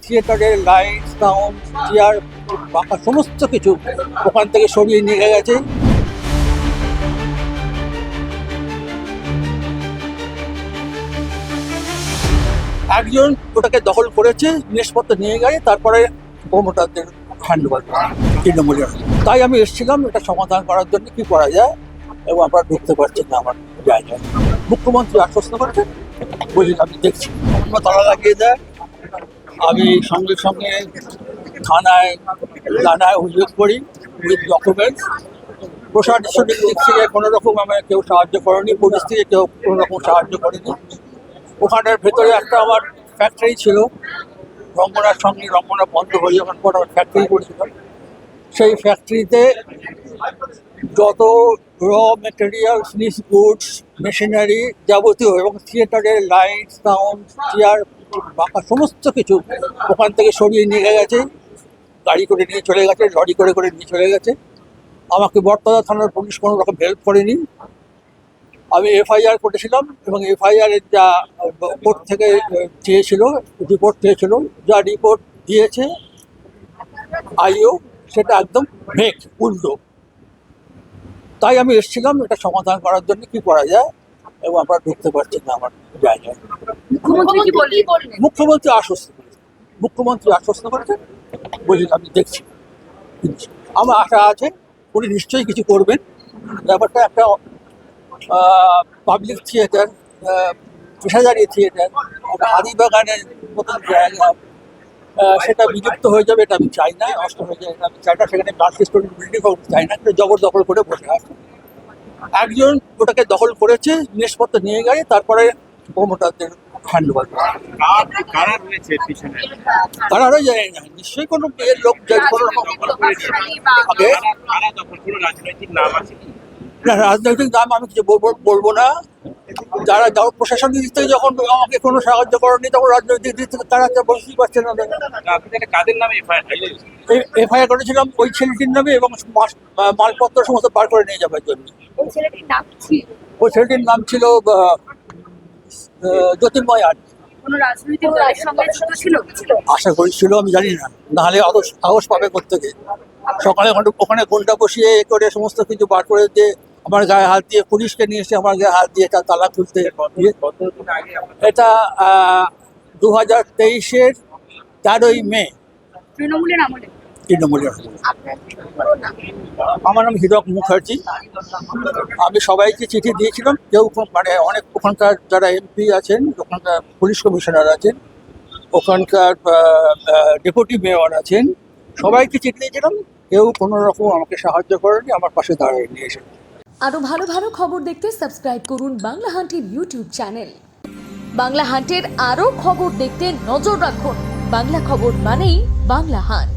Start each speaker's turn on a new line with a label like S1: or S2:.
S1: থিয়েটারের light, sound, chair, পাখা সমস্ত কিছু ওখান থেকে সরিয়ে নিয়ে গেছে। একজন ওটাকে দখল করেছে, জিনিসপত্র নিয়ে গেছে, তারপরে প্রমোটারদের হ্যান্ডওভার তৃণমূলের। তাই আমি এসেছিলাম এটা সমাধান করার জন্য কি করা যায়, এবং আমরা ঢুকতে পারছি না আমার জায়গায়। মুখ্যমন্ত্রী আশ্বস্ত করেছেন, বলি আমি দেখছি, আমরা তালা লাগিয়ে দেয়। আমি সঙ্গে সঙ্গে থানায় অভিযোগ করি উইথ ডকুমেন্টস। প্রশাসনিক দিক থেকে কোনো রকম আমায় কেউ সাহায্য করেনি, পুলিশ থেকে কেউ কোনো রকম সাহায্য করেনি। ওখানের ভেতরে একটা আমার ফ্যাক্টরি ছিল, রঙ্গনার সঙ্গে রঙ্গনা বন্ধ হয়ে যাওয়ার পর আমার ফ্যাক্টরি করেছিলাম। সেই ফ্যাক্টরিতে যত র মেটেরিয়াল, ফিনিশ গুডস, মেশিনারি যাবতীয় এবং থিয়েটারের লাইট, সাউন্ড, চেয়ার, পাখা সমস্ত কিছু ওখান থেকে সরিয়ে নিয়ে গেছে। গাড়ি করে নিয়ে চলে গেছে, লরি করে করে নিয়ে চলে গেছে। আমাকে বটতলা থানার পুলিশ কোনো রকম হেল্প করেনি। আমি এফআইআর করেছিলাম এবং এফআইআরের যা কোর্ট থেকে চেয়েছিল, রিপোর্ট চেয়েছিল, যা রিপোর্ট দিয়েছে আইও, সেটা একদম ভেক, উল্টো। তাই আমি এসেছিলাম এটা সমাধান করার জন্য কি করা যায়, এবং আমরা ঢুকতে পারছি না আমার জায়গায়। মুখ্যমন্ত্রী আশ্বস্ত করেছেন, বলি আমি দেখছি। আমার আশা আছে উনি নিশ্চয়ই কিছু করবেন। ব্যাপারটা একটা পাবলিক থিয়েটার, পেশাদারি থিয়েটার, একটা হাদিবাগানের মতন জায়গা, সেটা বিলুপ্ত হয়ে যাবে এটা আমি চাই না, নষ্ট হয়ে যাবে এটা আমি চাই না। সেখানে মাল্টি-স্টোরি বিল্ডিং চাই না, জবরদখল করে বসে আছে। একজন ওটাকে দখল করেছে, জিনিসপত্র নিয়ে গেছে, তারপরে প্রমোটারদের হ্যান্ডওভার। তারা আরও যায় না, নিশ্চয়ই কোনো এর লোক যায়, কোনো রকম না রাজনৈতিক নাম আমি কিছু বলবো না। যারা প্রশাসনিক দিক থেকে যখন আমাকে কোনো সাহায্য করেনি, তখন রাজনৈতিক দিক থেকে তারা বলতেই পারছে না। এফআইআর করেছিলাম ওই ছেলেটির নামে এবং মালপত্র সমস্ত বার করে নিয়ে যাবার জন্য। ওই ছেলেটির নাম ছিল জ্যোতির্ময় আট। আশা করি ছিল, আমি জানি না, নাহলে অত সাহস পাবে কোত্থেকে। সকালে ওখানে ঘন্টা বসিয়ে করে সমস্ত কিছু বার করে দিয়ে আমার গায়ে হাত দিয়ে, পুলিশকে নিয়ে এসে আমার গায়ে হাত দিয়ে তালা খুলতে। এটা 2023-এর 13ই মে, তৃণমূলের আমলে। আমার নাম হীরক মুখার্জি। আমি সবাইকে চিঠি দিয়েছিলাম, কেউ মানে অনেক ওখানকার যারা এমপি আছেন, ওখানকার পুলিশ কমিশনার আছেন, ওখানকার ডেপুটি মেয়র আছেন, সবাইকে চিঠি দিয়েছিলাম, কেউ কোনো রকম আমাকে সাহায্য করেনি, আমার পাশে দাঁড়িয়ে নিয়ে এসে।
S2: আরো ভালো ভালো খবর দেখতে সাবস্ক্রাইব করুন বাংলা হান্টের ইউটিউব চ্যানেল। বাংলা হান্টের আরো খবর দেখতে নজর রাখুন। বাংলা খবর মানেই বাংলা হান্ট।